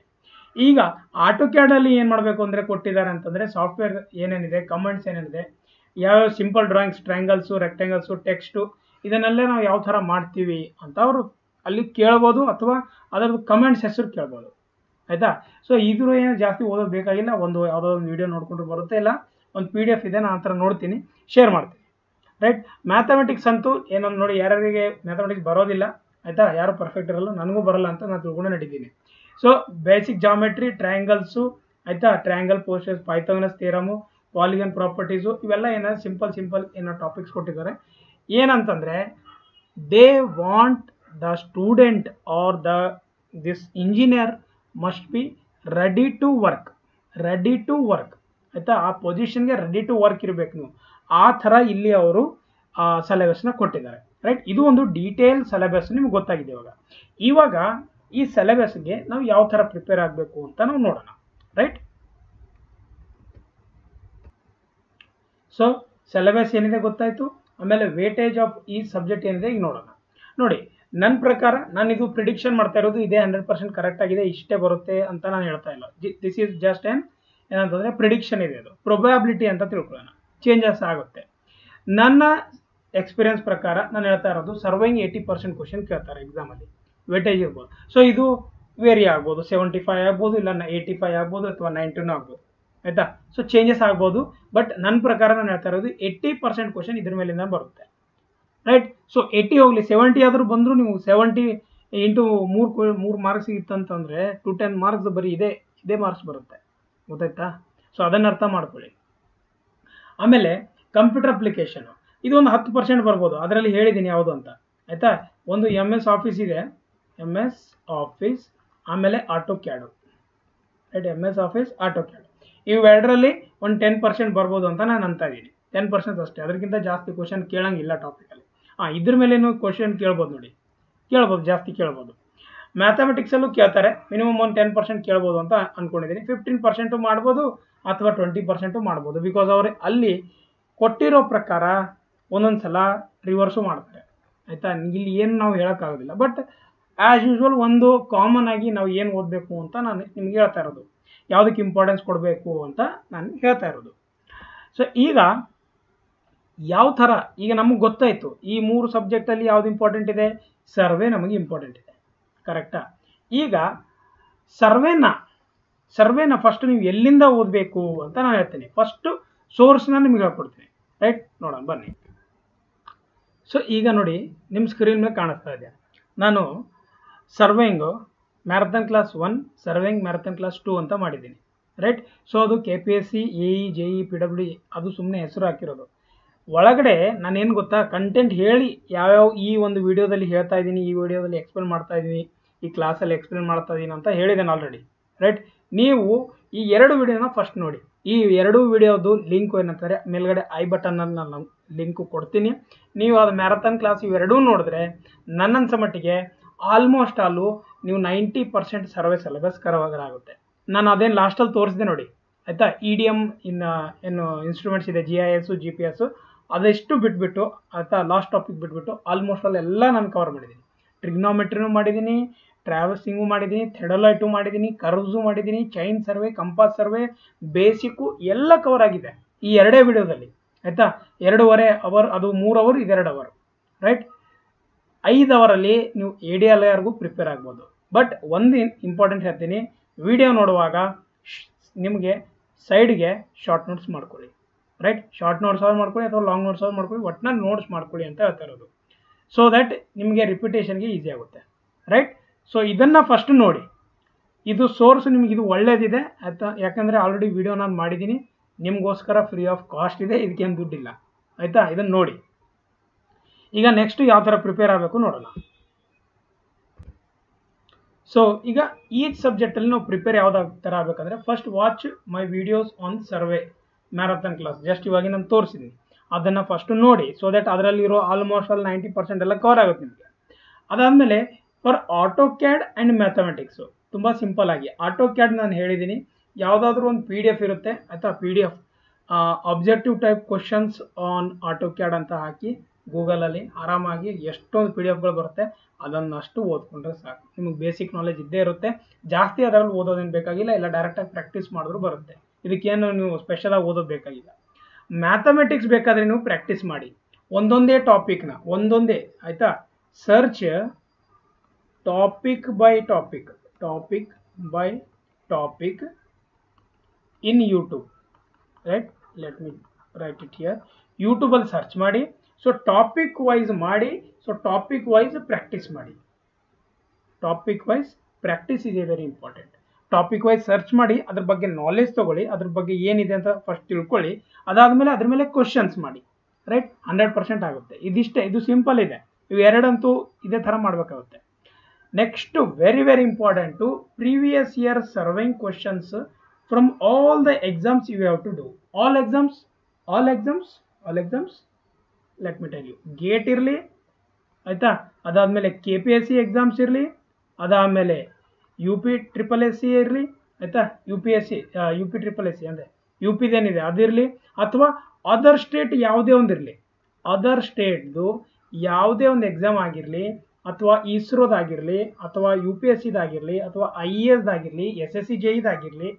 ಈಗ ಆಟೋ ಕ್ಯಾಡ್ ಅಲ್ಲಿ ಏನು ಮಾಡಬೇಕು ಅಂದ್ರೆ ಕೊಟ್ಟಿದ್ದಾರೆ ಅಂತಂದ್ರೆ ಸಾಫ್ಟ್ವೇರ್ ಏನೇನಿದೆ, ಕಮೆಂಟ್ಸ್ ಏನೇನಿದೆ, ಯಾವ್ಯಾವ ಸಿಂಪಲ್ ಡ್ರಾಯಿಂಗ್ಸ್, ಟ್ರಯಾಂಗಲ್ಸು, ರೆಕ್ಟಾಂಗಲ್ಸು, ಟೆಕ್ಸ್ಟು, ಇದನ್ನೆಲ್ಲ ನಾವು ಯಾವ ಥರ ಮಾಡ್ತೀವಿ ಅಂತ ಅವರು ಅಲ್ಲಿ ಕೇಳ್ಬೋದು, ಅಥವಾ ಅದರದ್ದು ಕಮೆಂಟ್ಸ್ ಹೆಸರು ಕೇಳ್ಬೋದು. ಆಯ್ತಾ? ಸೊ ಇದ್ರ ಏನು ಜಾಸ್ತಿ ಓದೋದು ಬೇಕಾಗಿಲ್ಲ, ಒಂದು ಯಾವುದೋ ಒಂದು ವಿಡಿಯೋ ನೋಡ್ಕೊಂಡ್ರು ಬರುತ್ತೆ, ಇಲ್ಲ ಒಂದು PDF ಇದೆ, ನಾನು ಆ ಥರ ನೋಡ್ತೀನಿ, ಶೇರ್ ಮಾಡ್ತೀನಿ. ರೈಟ್? ಮ್ಯಾಥಮೆಟಿಕ್ಸ್ ಅಂತೂ ಏನಂತ ನೋಡಿ, ಯಾರ್ಯಾರಿಗೆ ಮ್ಯಾಥಮೆಟಿಕ್ಸ್ ಬರೋದಿಲ್ಲ, ಆಯ್ತಾ, ಯಾರು ಪರ್ಫೆಕ್ಟ್ ಇರಲ್ಲ, ನನಗೂ ಬರಲ್ಲ ಅಂತ ನಾನು ತಿಳ್ಕೊಂಡು ನಡೀತೀನಿ. ಸೊ ಬೇಸಿಕ್ ಜಾಮೆಟ್ರಿ, ಟ್ರಯಾಂಗಲ್ಸು, ಆಯ್ತಾ, triangle posters, Pythagoras theorem, polygon properties, ಇವೆಲ್ಲ ಏನಾದ್ರು ಸಿಂಪಲ್ ಏನೋ ಟಾಪಿಕ್ಸ್ ಕೊಟ್ಟಿದ್ದಾರೆ. ಏನಂತಂದ್ರೆ they want the student are this engineer must be ready to work. ಆಯ್ತಾ? ಆ ಪೊಸಿಷನ್ಗೆ ರೆಡಿ ಟು ವರ್ಕ್ ಇರಬೇಕು ನೀವು, ಆ ಥರ ಇಲ್ಲಿ ಅವರು ಸಿಲೆಬಸ್ನ ಕೊಟ್ಟಿದ್ದಾರೆ. ರೈಟ್? ಇದು ಒಂದು ಡೀಟೇಲ್ ಸಿಲೆಬಸ್ ನಿಮ್ಗೆ ಗೊತ್ತಾಗಿದೆ. ಇವಾಗ ಈ ಸಿಲೆಬಸ್ಗೆ ನಾವು ಯಾವ ಥರ ಪ್ರಿಪೇರ್ ಆಗಬೇಕು ಅಂತ ನಾವು ನೋಡೋಣ. ರೈಟ್? ಸೊ ಸಿಲೆಬಸ್ ಏನಿದೆ ಗೊತ್ತಾಯ್ತು, ಆಮೇಲೆ ವೇಟೇಜ್ ಆಫ್ ಈ ಸಬ್ಜೆಕ್ಟ್ ಏನಿದೆ ಈಗ ನೋಡೋಣ. ನೋಡಿ, ನನ್ನ ಪ್ರಕಾರ ನಾನು ಇದು ಪ್ರಿಡಿಕ್ಷನ್ ಮಾಡ್ತಾ ಇರೋದು ಇದೇ 100% ಕರೆಕ್ಟ್ ಆಗಿದೆ, ಇಷ್ಟೇ ಬರುತ್ತೆ ಅಂತ ನಾನು ಹೇಳ್ತಾ ಇಲ್ಲ. ದಿಸ್ ಈಸ್ ಜಸ್ಟ್ ಏನಂತಂದ್ರೆ ಪ್ರಿಡಿಕ್ಷನ್ ಇದೆ, ಅದು ಪ್ರೊಬ್ಯಾಬಿಲಿಟಿ ಅಂತ ತಿಳ್ಕೊಳ್ಳೋಣ, ಚೇಂಜಸ್ ಆಗುತ್ತೆ. ನನ್ನ ಎಕ್ಸ್ಪೀರಿಯನ್ಸ್ ಪ್ರಕಾರ ನಾನು ಹೇಳ್ತಾ ಇರೋದು ಸರ್ವೈಂಗ್ 80% ಕ್ವಶನ್ ಕೇಳ್ತಾರೆ ಎಕ್ಸಾಮಲ್ಲಿ, ವೇಟೇಜ್ ಇರ್ಬೋದು. ಸೊ ಇದು ವೇರಿ ಆಗ್ಬೋದು, 75 ಆಗ್ಬೋದು, ಇಲ್ಲ 85 ಆಗ್ಬೋದು, ಅಥವಾ 90 ಆಗ್ಬೋದು. ಆಯ್ತಾ? ಸೊ ಚೇಂಜಸ್ ಆಗ್ಬೋದು, ಬಟ್ ನನ್ನ ಪ್ರಕಾರ ನಾನು ಹೇಳ್ತಾ ಇರೋದು 80% ಕ್ವಶನ್ ಇದ್ರ ಮೇಲಿಂದ ಬರುತ್ತೆ. ರೈಟ್? ಸೊ 80 ಹೋಗ್ಲಿ, 70 ಆದರೂ ಬಂದರೂ ನೀವು 70 ಇಂಟು 3 ಮಾರ್ಕ್ಸ್ ಇತ್ತಂತಂದ್ರೆ 210 ಮಾರ್ಕ್ಸ್ ಬರೀ ಇದೇ ಮಾರ್ಕ್ಸ್ ಬರುತ್ತೆ. ಗೊತ್ತಾಯ್ತಾ? ಸೊ ಅದನ್ನ ಅರ್ಥ ಮಾಡ್ಕೊಳ್ಳಿ. ಆಮೇಲೆ ಕಂಪ್ಯೂಟರ್ ಅಪ್ಲಿಕೇಶನ್ ಇದು ಒಂದು 10% ಬರ್ಬೋದು, ಅದರಲ್ಲಿ ಹೇಳಿದ್ದೀನಿ ಯಾವುದು ಅಂತ. ಆಯ್ತಾ? ಒಂದು MS ಆಫೀಸ್ ಇದೆ, MS ಆಫೀಸ್, ಆಮೇಲೆ AutoCAD. Right? MS office, AutoCAD, ಇವೆರಡರಲ್ಲಿ ಒಂದು 10% ಬರ್ಬೋದು ಅಂತ ನಾನು ಅಂತ ಇದ್ದೀನಿ. 10% ಅಷ್ಟೇ, ಅದಕ್ಕಿಂತ ಜಾಸ್ತಿ ಕ್ವಶನ್ ಕೇಳಂಗಿಲ್ಲ ಟಾಪಿಕಲ್ಲಿ. ಇದ್ರ ಮೇಲೇನು ಕ್ವಶನ್ ಕೇಳ್ಬೋದು ನೋಡಿ, ಜಾಸ್ತಿ ಕೇಳ್ಬೋದು. ಮ್ಯಾಥಮೆಟಿಕ್ಸಲ್ಲೂ ಕೇಳ್ತಾರೆ, ಮಿನಿಮಮ್ ಒಂದು 10% ಕೇಳ್ಬೋದು ಅಂತ ಅನ್ಕೊಂಡಿದ್ದೀನಿ. 15% ಮಾಡ್ಬೋದು, ಅಥವಾ 20% ಮಾಡ್ಬೋದು, ಬಿಕಾಸ್ ಅವರು ಅಲ್ಲಿ ಕೊಟ್ಟಿರೋ ಪ್ರಕಾರ ಒಂದೊಂದ್ಸಲ ರಿವರ್ಸು ಮಾಡ್ತಾರೆ. ಆಯ್ತಾ? ಇಲ್ಲಿ ಏನು ನಾವು ಹೇಳೋಕ್ಕಾಗೋದಿಲ್ಲ, ಬಟ್ ಆ್ಯಸ್ ಯೂಶ್ವಲ್ ಒಂದು ಕಾಮನ್ ಆಗಿ ನಾವು ಏನು ಓದಬೇಕು ಅಂತ ನಾನು ನಿಮ್ಗೆ ಹೇಳ್ತಾ ಇರೋದು, ಯಾವುದಕ್ಕೆ ಇಂಪಾರ್ಟೆನ್ಸ್ ಕೊಡಬೇಕು ಅಂತ ನಾನು ಹೇಳ್ತಾ ಇರೋದು. ಸೊ ಈಗ ಯಾವ ಥರ, ಈಗ ನಮಗೆ ಗೊತ್ತಾಯಿತು ಈ 3 ಸಬ್ಜೆಕ್ಟಲ್ಲಿ ಯಾವ್ದು ಇಂಪಾರ್ಟೆಂಟ್ ಇದೆ, ಸರ್ವೆ ನಮಗೆ ಇಂಪಾರ್ಟೆಂಟ್ ಇದೆ, ಕರೆಕ್ಟಾ? ಈಗ ಸರ್ವೇನ ಫಸ್ಟ್ ನೀವು ಎಲ್ಲಿಂದ ಓದಬೇಕು ಅಂತ ನಾನು ಹೇಳ್ತೀನಿ. ಫಸ್ಟ್ ಸೋರ್ಸ್ನ ನಿಮ್ಗೆ ಹೇಳ್ಕೊಡ್ತೀನಿ. ರೈಟ್? ನೋಡೋಣ ಬನ್ನಿ. ಸೊ ಈಗ ನೋಡಿ, ನಿಮ್ಮ ಸ್ಕ್ರೀನ್ ಮೇಲೆ ಕಾಣಿಸ್ತಾ ಇದೆ, ನಾನು surveying marathon class 1, surveying marathon class 2 ಅಂತ ಮಾಡಿದ್ದೀನಿ. ರೈಟ್? ಸೊ ಅದು KPSC, AE, JE, PWD ಅದು ಸುಮ್ಮನೆ ಹೆಸರು ಹಾಕಿರೋದು. ಒಳಗಡೆ ನಾನೇನು ಗೊತ್ತಾ, ಕಂಟೆಂಟ್ ಹೇಳಿ ಯಾವ್ಯಾವ ಈ ಒಂದು ವಿಡಿಯೋದಲ್ಲಿ ಹೇಳ್ತಾ ಇದ್ದೀನಿ, ಈ ವಿಡಿಯೋದಲ್ಲಿ ಎಕ್ಸ್ಪ್ಲೇನ್ ಮಾಡ್ತಾ ಇದ್ದೀನಿ, ಈ ಕ್ಲಾಸಲ್ಲಿ ಎಕ್ಸ್ಪ್ಲೇನ್ ಮಾಡ್ತಾ ಇದ್ದೀನಿ ಅಂತ ಹೇಳಿದ್ದೇನೆ ಆಲ್ರೆಡಿ. ರೈಟ್? ನೀವು ಈ 2 ವಿಡಿಯೋನ ಫಸ್ಟ್ ನೋಡಿ. ಈ 2 ವಿಡಿಯೋದು ಲಿಂಕ್ ಏನಂತಾರೆ ಮೇಲ್ಗಡೆ ಐ ಬಟನ್ನಲ್ಲಿ ನಾನು ಲಿಂಕ್ ಕೊಡ್ತೀನಿ. ನೀವು ಅದು ಮ್ಯಾರಥಾನ್ ಕ್ಲಾಸ್ ಇವೆರಡೂ ನೋಡಿದ್ರೆ ನನ್ನನ್ಸ ಮಟ್ಟಿಗೆ ಆಲ್ಮೋಸ್ಟ್ ನೀವು 90% ಸರ್ವೆ ಸಿಲೆಬಸ್ ಕವರ್ ಆಗುತ್ತೆ. ನಾನು ಅದೇನು ಲಾಸ್ಟಲ್ಲಿ ತೋರಿಸಿದೆ ನೋಡಿ. ಆಯಿತಾ? EDM ಏನು ಇನ್ಸ್ಟ್ರೂಮೆಂಟ್ಸ್ ಇದೆ, GIS, GPS, ಅದೆಷ್ಟು ಬಿಟ್ಬಿಟ್ಟು, ಆಯಿತಾ, ಲಾಸ್ಟ್ ಟಾಪಿಕ್ ಬಿಟ್ಬಿಟ್ಟು ಆಲ್ಮೋಸ್ಟ್ ಎಲ್ಲ ನಾನು ಕವರ್ ಮಾಡಿದ್ದೀನಿ. ಟ್ರಿಗ್ನೋಮೆಟ್ರಿನೂ ಮಾಡಿದ್ದೀನಿ, ಟ್ರಾವೆರ್ಸಿಂಗು ಮಾಡಿದ್ದೀನಿ, ಥೆಡೋಲೈಟು ಮಾಡಿದ್ದೀನಿ, ಕರ್ವ್ಸು ಮಾಡಿದ್ದೀನಿ, chain survey, compass survey, basic ಎಲ್ಲ ಕವರ್ ಆಗಿದೆ ಈ 2 ವಿಡಿಯೋದಲ್ಲಿ. ಆಯಿತಾ? 2.5 ಅವರ್, ಅದು 3 ಅವರ್, ಇದು 2 ಅವರ್. ರೈಟ್? 5 ಅವರಲ್ಲಿ ನೀವು ADLRಗೂ ಪ್ರಿಪೇರ್ ಆಗ್ಬೋದು. ಬಟ್ ಒಂದು ಇಂಪಾರ್ಟೆಂಟ್ ಹೇಳ್ತೀನಿ, ವಿಡಿಯೋ ನೋಡುವಾಗ ನಿಮಗೆ ಸೈಡ್ಗೆ ಶಾರ್ಟ್ ನೋಟ್ಸ್ ಮಾಡ್ಕೊಳ್ಳಿ, ರೈಟ್? ಶಾರ್ಟ್ ನೋಟ್ಸ್ ಆದ್ರೂ ಮಾಡ್ಕೊಳ್ಳಿ ಅಥವಾ ಲಾಂಗ್ ನೋಟ್ಸ್ ಆದ್ರೂ ಮಾಡ್ಕೊಳ್ಳಿ, ಒಟ್ಟಿನಲ್ಲಿ ನೋಟ್ಸ್ ಮಾಡ್ಕೊಳ್ಳಿ ಅಂತ ಹೇಳ್ತಾ ಇರೋದು. ಸೊ ದಟ್ ನಿಮಗೆ ರಿಪಿಟೇಷನ್ಗೆ ಈಸಿ ಆಗುತ್ತೆ, ರೈಟ್? ಸೊ ಇದನ್ನು ಫಸ್ಟ್ ನೋಡಿ, ಇದು ಸೋರ್ಸ್ ನಿಮ್ಗೆ ಇದು ಒಳ್ಳೇದಿದೆ ಆಯ್ತಾ, ಯಾಕಂದರೆ ಆಲ್ರೆಡಿ ವಿಡಿಯೋ ನಾನು ಮಾಡಿದ್ದೀನಿ, ನಿಮಗೋಸ್ಕರ ಫ್ರೀ ಆಫ್ ಕಾಸ್ಟ್ ಇದೆ, ಇದಕ್ಕೇನು ದುಡ್ಡಿಲ್ಲ, ಆಯಿತಾ? ಇದನ್ನು ನೋಡಿ. ಈಗ ನೆಕ್ಸ್ಟ್ ಯಾವ ಥರ ಪ್ರಿಪೇರ್ ಆಗಬೇಕು ನೋಡೋಣ. ಸೊ ಈಗ ಈಚ್ ಸಬ್ಜೆಕ್ಟಲ್ಲಿ ನಾವು ಪ್ರಿಪೇರ್ ಯಾವ್ದು ಥರ ಆಗಬೇಕಂದ್ರೆ, first watch my videos on survey marathon class, just ಇವಾಗ ನಾನು ತೋರಿಸಿದ್ದೀನಿ, ಅದನ್ನು ಫಸ್ಟ್ ನೋಡಿ. ಸೊ ದಟ್ ಅದರಲ್ಲಿರೋ ಆಲ್ಮೋಸ್ಟ್ ಅಲ್ಲಿ 90% ಎಲ್ಲ ಕವರ್ ಆಗುತ್ತೆ ನಿಮಗೆ. ಅದಾದಮೇಲೆ ಫಾರ್ AutoCAD ಆ್ಯಂಡ್ ಮ್ಯಾಥಮೆಟಿಕ್ಸು ತುಂಬ ಸಿಂಪಲ್ ಆಗಿ AutoCAD ನಾನು ಹೇಳಿದ್ದೀನಿ, ಯಾವುದಾದ್ರೂ ಒಂದು PDF ಇರುತ್ತೆ ಆಯಿತಾ, PDF objective type questions on AutoCAD ಅಂತ ಹಾಕಿ ಗೂಗಲಲ್ಲಿ ಆರಾಮಾಗಿ ಎಷ್ಟೊಂದು PDFಗಳು ಬರುತ್ತೆ, ಅದನ್ನಷ್ಟು ಓದ್ಕೊಂಡ್ರೆ ಸಾಕು. ನಿಮಗೆ ಬೇಸಿಕ್ ನಾಲೆಜ್ ಇದ್ದೇ ಇರುತ್ತೆ, ಜಾಸ್ತಿ ಅದರಲ್ಲಿ ಓದೋದೇನು ಬೇಕಾಗಿಲ್ಲ, ಇಲ್ಲ ಡೈರೆಕ್ಟಾಗಿ ಪ್ರಾಕ್ಟೀಸ್ ಮಾಡಿದ್ರು ಬರುತ್ತೆ. ಇದಕ್ಕೇನು ನೀವು ಸ್ಪೆಷಲಾಗಿ ಓದೋದು ಬೇಕಾಗಿಲ್ಲ. ಮ್ಯಾಥಮೆಟಿಕ್ಸ್ ಬೇಕಾದರೆ ನೀವು ಪ್ರಾಕ್ಟೀಸ್ ಮಾಡಿ, ಒಂದೊಂದೇ ಟಾಪಿಕ್ನ ಒಂದೊಂದೇ ಆಯಿತಾ, search topic by topic in YouTube, right? Let me write it here. ಯೂಟ್ಯೂಬಲ್ಲಿ ಸರ್ಚ್ ಮಾಡಿ, ಸೊ ಟಾಪಿಕ್ ವೈಸ್ ಮಾಡಿ, ಸೊ ಟಾಪಿಕ್ ವೈಸ್ ಪ್ರಾಕ್ಟೀಸ್ ಮಾಡಿ. Topic wise practice is a very important. Topic wise search ಮಾಡಿ, ಅದ್ರ ಬಗ್ಗೆ ನಾಲೆಜ್ ತೊಗೊಳ್ಳಿ, ಅದ್ರ ಬಗ್ಗೆ ಏನಿದೆ ಅಂತ ಫಸ್ಟ್ ತಿಳ್ಕೊಳ್ಳಿ, ಅದಾದಮೇಲೆ ಅದ್ರ ಮೇಲೆ ಕ್ವಶನ್ಸ್ ಮಾಡಿ, ರೈಟ್? 100% ಆಗುತ್ತೆ. ಇದಿಷ್ಟೇ, ಇದು ಸಿಂಪಲ್ ಇದೆ. ಇವು ಎರಡಂತೂ ಇದೇ ಥರ ಮಾಡಬೇಕಾಗುತ್ತೆ. Next very very important, previous year serving questions from all the exams you have to do. All exams let me tell you, GATE ಇರಲಿ ಆಯಿತಾ, ಅದಾದಮೇಲೆ KPSC ಎಕ್ಸಾಮ್ಸ್ ಇರಲಿ, ಅದಾದಮೇಲೆ UP-SSC ಇರಲಿ ಆಯಿತಾ, UP SSC ಅಂದರೆ UPದೇನಿದೆ ಅದಿರಲಿ, ಅಥವಾ ಅದರ್ ಸ್ಟೇಟ್ ಯಾವುದೇ ಒಂದಿರಲಿ, ಅದರ್ ಸ್ಟೇಟ್ದು ಯಾವುದೇ ಒಂದು ಎಕ್ಸಾಮ್ ಆಗಿರಲಿ, ಅಥವಾ ಇಸ್ರೋದಾಗಿರಲಿ, ಅಥವಾ UPSCದಾಗಿರಲಿ, ಅಥವಾ IASದಾಗಿರಲಿ, SSC JEದಾಗಿರಲಿ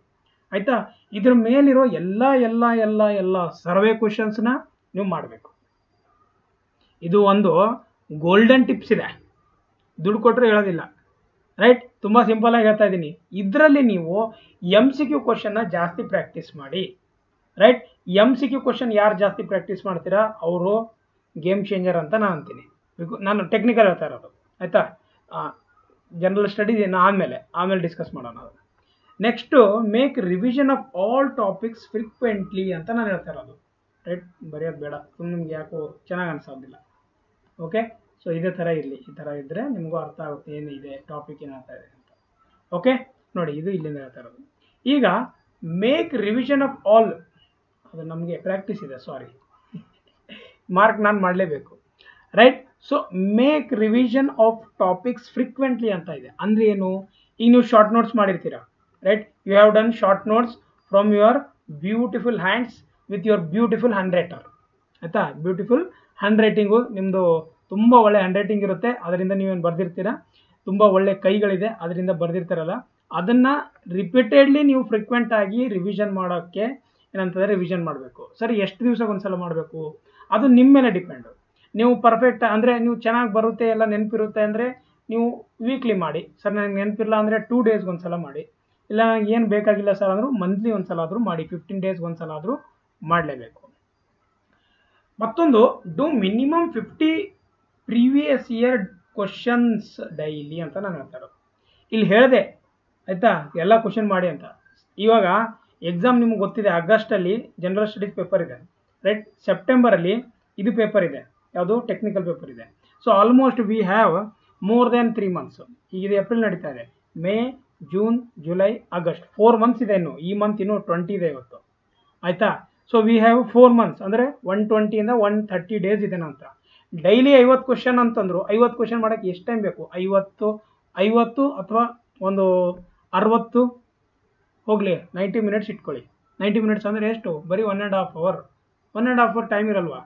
ಆಯಿತಾ, ಇದ್ರ ಮೇಲಿರೋ ಎಲ್ಲ ಸರ್ವೆ ಕ್ವಶನ್ಸ್ನ ನೀವು ಮಾಡಬೇಕು. ಇದು ಒಂದು ಗೋಲ್ಡನ್ ಟಿಪ್ಸ್ ಇದೆ, ದುಡ್ಡು ಕೊಟ್ಟರೆ ಹೇಳೋದಿಲ್ಲ, ರೈಟ್? ತುಂಬ ಸಿಂಪಲಾಗಿ ಹೇಳ್ತಾ ಇದ್ದೀನಿ. ಇದರಲ್ಲಿ ನೀವು MCQ ಕ್ವಶನ್ನ ಜಾಸ್ತಿ ಪ್ರಾಕ್ಟೀಸ್ ಮಾಡಿ, ರೈಟ್? MCQ ಕ್ವಶನ್ ಯಾರು ಜಾಸ್ತಿ ಪ್ರಾಕ್ಟೀಸ್ ಮಾಡ್ತೀರಾ ಅವರು ಗೇಮ್ ಚೇಂಜರ್ ಅಂತ ನಾನು ಅಂತೀನಿ. ನಾನು ಟೆಕ್ನಿಕಲ್ ಹೇಳ್ತಾ ಇರೋದು ಆಯಿತಾ, ಜನರಲ್ ಸ್ಟಡೀಸ್ ಆಮೇಲೆ ಡಿಸ್ಕಸ್ ಮಾಡೋಣ. Next make revision of all topics frequently ಅಂತ ನಾನು ಹೇಳ್ತಾ ಇರೋದು, ರೈಟ್? ಬರೆಯೋದು ಬೇಡ, ನಿಮ್ಗೆ ಯಾಕೋ ಚೆನ್ನಾಗಿ ಅನ್ಸೋದಿಲ್ಲ. ಓಕೆ, ಸೊ ಇದೇ ಥರ ಇರಲಿ, ಈ ಥರ ಇದ್ದರೆ ನಿಮಗೂ ಅರ್ಥ ಆಗುತ್ತೆ ಏನಿದೆ ಟಾಪಿಕ್ ಏನಾಗ್ತಾ ಇದೆ ಅಂತ. ಓಕೆ ನೋಡಿ, ಇದು ಇಲ್ಲಿಂದ ಹೇಳ್ತಾ ಇರೋದು. ಈಗ ಮೇಕ್ ರಿವಿಷನ್ ಆಫ್ ಆಲ್, ಅದು ನಮಗೆ ಪ್ರಾಕ್ಟೀಸ್ ಇದೆ, ಸಾರಿ ಮಾರ್ಕ್ ನಾನು ಮಾಡಲೇಬೇಕು, right? So make revision of topics frequently ಅಂತ ಇದೆ. ಅಂದರೆ ಏನು? ಈಗ ನೀವು ಶಾರ್ಟ್ ನೋಟ್ಸ್ ಮಾಡಿರ್ತೀರಾ, right? You have done short notes from your beautiful hands with your beautiful hand writer ಆಯಿತಾ. ಬ್ಯೂಟಿಫುಲ್ ಹ್ಯಾಂಡ್ ರೈಟಿಂಗು ನಿಮ್ಮದು ತುಂಬ ಒಳ್ಳೆ ಹ್ಯಾಂಡ್ ರೈಟಿಂಗ್ ಇರುತ್ತೆ, ಅದರಿಂದ ನೀವೇನು ಬರೆದಿರ್ತೀರಾ, ತುಂಬ ಒಳ್ಳೆ ಕೈಗಳಿದೆ, ಅದರಿಂದ ಬರೆದಿರ್ತಾರಲ್ಲ, ಅದನ್ನು ರಿಪೀಟೆಡ್ಲಿ ನೀವು ಫ್ರೀಕ್ವೆಂಟ್ ಆಗಿ ರಿವಿಷನ್ ಮಾಡೋಕ್ಕೆ ಏನಂತಂದರೆ ರಿವಿಷನ್ ಮಾಡಬೇಕು. ಸರಿ, ಎಷ್ಟು ದಿವಸಕ್ಕೆ ಒಂದ್ಸಲ ಮಾಡಬೇಕು ಅದು ನಿಮ್ಮ ಮೇಲೆ ಡಿಪೆಂಡು. ನೀವು ಪರ್ಫೆಕ್ಟ್ ಅಂದರೆ ನೀವು ಚೆನ್ನಾಗಿ ಬರುತ್ತೆ, ಎಲ್ಲ ನೆನಪಿರುತ್ತೆ ಅಂದರೆ ನೀವು ವೀಕ್ಲಿ ಮಾಡಿ. ಸರ್ ನನಗೆ ನೆನಪಿಲ್ಲ ಅಂದರೆ 2 ಡೇಸ್ಗೆ ಒಂದ್ಸಲ ಮಾಡಿ, ಇಲ್ಲ ಏನು ಬೇಕಾಗಿಲ್ಲ ಸರ್ ಅಂದರೂ ಮಂತ್ಲಿ ಒಂದ್ಸಲ ಆದರೂ ಮಾಡಿ, 15 ಡೇಸ್ಗೆ ಒಂದ್ಸಲ ಆದರೂ ಮಾಡಲೇಬೇಕು. ಮತ್ತೊಂದು, do minimum 50 previous year questions daily ಅಂತ ನಾನು ಹೇಳ್ತಾ ಇರೋದು. ಇಲ್ಲಿ ಹೇಳಿದೆ ಆಯಿತಾ, ಎಲ್ಲ ಕ್ವಶನ್ ಮಾಡಿ ಅಂತ. ಇವಾಗ ಎಕ್ಸಾಮ್ ನಿಮ್ಗೆ ಗೊತ್ತಿದೆ, ಆಗಸ್ಟಲ್ಲಿ ಜನರಲ್ ಸ್ಟಡೀಸ್ ಪೇಪರ್ ಇದೆ, ರೈಟ್? ಸೆಪ್ಟೆಂಬರಲ್ಲಿ ಇದು ಪೇಪರ್ ಇದೆ, ಯಾವುದು ಟೆಕ್ನಿಕಲ್ ಪೇಪರ್ ಇದೆ. So almost we have more than 3 months. ಈಗ ಇದು ಏಪ್ರಿಲ್ ನಡೀತಾ ಇದೆ, May, June, July, August, 4 months ಇದೆ. ಇನ್ನು ಈ ಮಂತ್ ಇನ್ನೂ 20 ಇದೆ ಇವತ್ತು ಆಯಿತಾ. ಸೊ ವಿ ಹ್ಯಾವ್ 4 months ಅಂದರೆ 120 130 ಡೇಸ್ ಇದೆ ನಂತರ. ಡೈಲಿ 50 ಕ್ವಶನ್ ಅಂತಂದ್ರು, 50 ಕ್ವಶನ್ ಮಾಡೋಕ್ಕೆ ಎಷ್ಟು ಟೈಮ್ ಬೇಕು? 50 ಅಥವಾ ಒಂದು 60 ಹೋಗಲಿ 90 ಮಿನಿಟ್ಸ್ ಇಟ್ಕೊಳ್ಳಿ. 90 ಮಿನಿಟ್ಸ್ ಅಂದರೆ ಎಷ್ಟು? ಬರೀ 1.5 hour. 1.5 hour time ಇರಲ್ವಾ?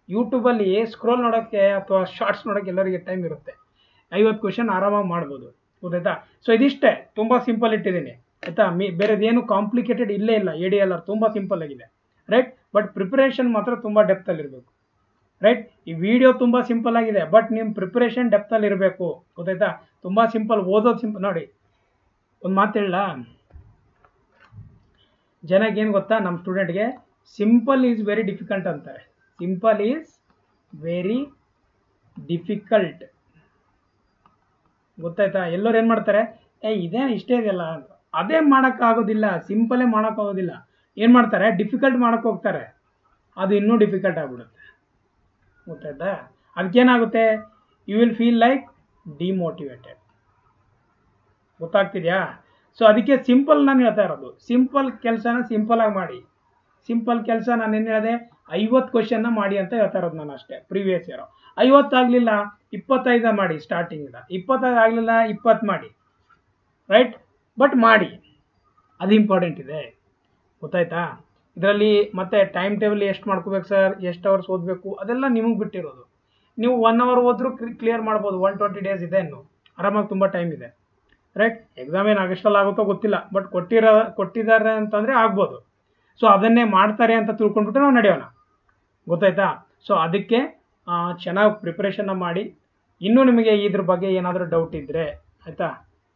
ಯೂಟ್ಯೂಬಲ್ಲಿ ಸ್ಕ್ರೋಲ್ ನೋಡೋಕ್ಕೆ ಅಥವಾ ಶಾರ್ಟ್ಸ್ ನೋಡೋಕ್ಕೆ ಎಲ್ಲರಿಗೆ ಟೈಮ್ ಇರುತ್ತೆ. 50 ಕ್ವಶನ್ ಆರಾಮಾಗಿ ಮಾಡ್ಬೋದು, ಗೊತ್ತಾಯ್ತಾ? ಸೊ ಇದಿಷ್ಟೇ, ತುಂಬ ಸಿಂಪಲ್ ಇಟ್ಟಿದ್ದೀನಿ ಆಯಿತಾ. ಬೇರೆದೇನು ಕಾಂಪ್ಲಿಕೇಟೆಡ್ ಇಲ್ಲೇ ಇಲ್ಲ. ADLR ತುಂಬ ಸಿಂಪಲ್ ಆಗಿದೆ, ರೈಟ್? ಬಟ್ ಪ್ರಿಪ್ರೇಷನ್ ಮಾತ್ರ ತುಂಬ ಡೆಪ್ತಲ್ಲಿರಬೇಕು. ರೈಟ್. ಈ ವಿಡಿಯೋ ತುಂಬ ಸಿಂಪಲ್ ಆಗಿದೆ, ಬಟ್ ನಿಮ್ಮ ಪ್ರಿಪ್ರೇಷನ್ ಡೆಪ್ತಲ್ಲಿ ಇರಬೇಕು, ಗೊತ್ತಾಯ್ತಾ. ತುಂಬ ಸಿಂಪಲ್, ಓದೋದು ಸಿಂಪಲ್. ನೋಡಿ ಒಂದು ಮಾತು ಹೇಳಲ್ಲ, ಜನಕ್ಕೆ ಏನು ಗೊತ್ತಾ, ನಮ್ಮ ಸ್ಟೂಡೆಂಟ್ಗೆ ಸಿಂಪಲ್ ಈಸ್ ವೆರಿ ಡಿಫಿಕಲ್ಟ್ ಅಂತಾರೆ. ಸಿಂಪಲ್ ಈಸ್ ವೆರಿ ಡಿಫಿಕಲ್ಟ್, ಗೊತ್ತಾಯ್ತಾ. ಎಲ್ಲರೂ ಏನು ಮಾಡ್ತಾರೆ, ಇದೇನು ಇಷ್ಟೇ ಇದೆಯಲ್ಲ ಅಂತ. ಅದೇ ಮಾಡೋಕ್ಕಾಗೋದಿಲ್ಲ, ಸಿಂಪಲೇ ಮಾಡೋಕ್ಕಾಗೋದಿಲ್ಲ. ಏನು ಮಾಡ್ತಾರೆ, ಡಿಫಿಕಲ್ಟ್ ಮಾಡೋಕ್ಕೆ ಹೋಗ್ತಾರೆ, ಅದು ಇನ್ನೂ ಡಿಫಿಕಲ್ಟ್ ಆಗಿಬಿಡುತ್ತೆ, ಗೊತ್ತಾಯ್ತಾ. ಅದಕ್ಕೇನಾಗುತ್ತೆ, you will feel like demotivated, ಗೊತ್ತಾಗ್ತಿದೆಯಾ. ಸೊ ಅದಕ್ಕೆ ಸಿಂಪಲ್ ನಾನು ಹೇಳ್ತಾ ಇರೋದು, ಸಿಂಪಲ್ ಕೆಲಸನ ಸಿಂಪಲಾಗಿ ಮಾಡಿ. ಸಿಂಪಲ್ ಕೆಲಸ ನಾನು ಏನು ಹೇಳಿದೆ, 50 ಕ್ವಶನ್ನ ಮಾಡಿ ಅಂತ ಹೇಳ್ತಾ ಇರೋದು ನಾನು ಅಷ್ಟೇ. ಪ್ರೀವಿಯಸ್ ಇಯರ್ 50 ಆಗಲಿಲ್ಲ 25 ಮಾಡಿ, ಸ್ಟಾರ್ಟಿಂಗಿಂದ 25 ಆಗಲಿಲ್ಲ 20 ಮಾಡಿ, ರೈಟ್. ಬಟ್ ಮಾಡಿ, ಅದು ಇಂಪಾರ್ಟೆಂಟ್ ಇದೆ, ಗೊತ್ತಾಯ್ತಾ. ಇದರಲ್ಲಿ ಮತ್ತೆ ಟೈಮ್ ಟೇಬಲ್ ಎಷ್ಟು ಮಾಡ್ಕೋಬೇಕು ಸರ್, ಎಷ್ಟು ಅವರ್ಸ್ ಓದಬೇಕು, ಅದೆಲ್ಲ ನಿಮಗೆ ಬಿಟ್ಟಿರೋದು. ನೀವು 1 ಅವರ್ ಓದ್ರೂ ಕ್ಲಿಯರ್ ಮಾಡ್ಬೋದು. 120 ಡೇಸ್ ಇದೆ, ಇನ್ನು ಆರಾಮಾಗಿ ತುಂಬ ಟೈಮ್ ಇದೆ, ರೈಟ್. ಎಕ್ಸಾಮ್ ಏನು ಆಗಸ್ಟಲ್ಲಿ ಆಗುತ್ತೋ ಗೊತ್ತಿಲ್ಲ, ಬಟ್ ಕೊಟ್ಟಿದ್ದಾರೆ ಅಂತಂದರೆ ಆಗ್ಬೋದು. ಸೊ ಅದನ್ನೇ ಮಾಡ್ತಾರೆ ಅಂತ ತಿಳ್ಕೊಂಡ್ಬಿಟ್ಟು ನಾವು ನಡೆಯೋಣ, ಗೊತ್ತಾಯ್ತಾ. ಸೊ ಅದಕ್ಕೆ ಚೆನ್ನಾಗಿ ಪ್ರಿಪ್ರೇಷನ್ನ ಮಾಡಿ. ಇನ್ನೂ ನಿಮಗೆ ಇದ್ರ ಬಗ್ಗೆ ಏನಾದರೂ ಡೌಟ್ ಇದ್ದರೆ, ಆಯಿತಾ,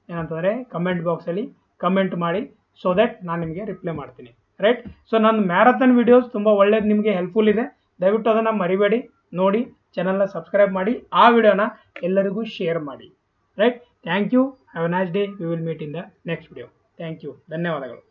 ಏನಂತಂದರೆ ಕಮೆಂಟ್ ಬಾಕ್ಸಲ್ಲಿ ಕಮೆಂಟ್ ಮಾಡಿ, ಸೊ ದಟ್ ನಾನು ನಿಮಗೆ ರಿಪ್ಲೈ ಮಾಡ್ತೀನಿ, ರೈಟ್. ಸೊ ನನ್ನ ಮ್ಯಾರಥಾನ್ ವೀಡಿಯೋಸ್ ತುಂಬ ಒಳ್ಳೇದು, ನಿಮಗೆ ಹೆಲ್ಪ್ಫುಲ್ ಇದೆ. ದಯವಿಟ್ಟು ಅದನ್ನು ಮರಿಬೇಡಿ, ನೋಡಿ, ಚಾನಲ್ನ ಸಬ್ಸ್ಕ್ರೈಬ್ ಮಾಡಿ, ಆ ವಿಡಿಯೋನ ಎಲ್ಲರಿಗೂ ಶೇರ್ ಮಾಡಿ, right. Thank you. Have a nice day. We will meet in the next video. Thank you. ಧನ್ಯವಾದಗಳು.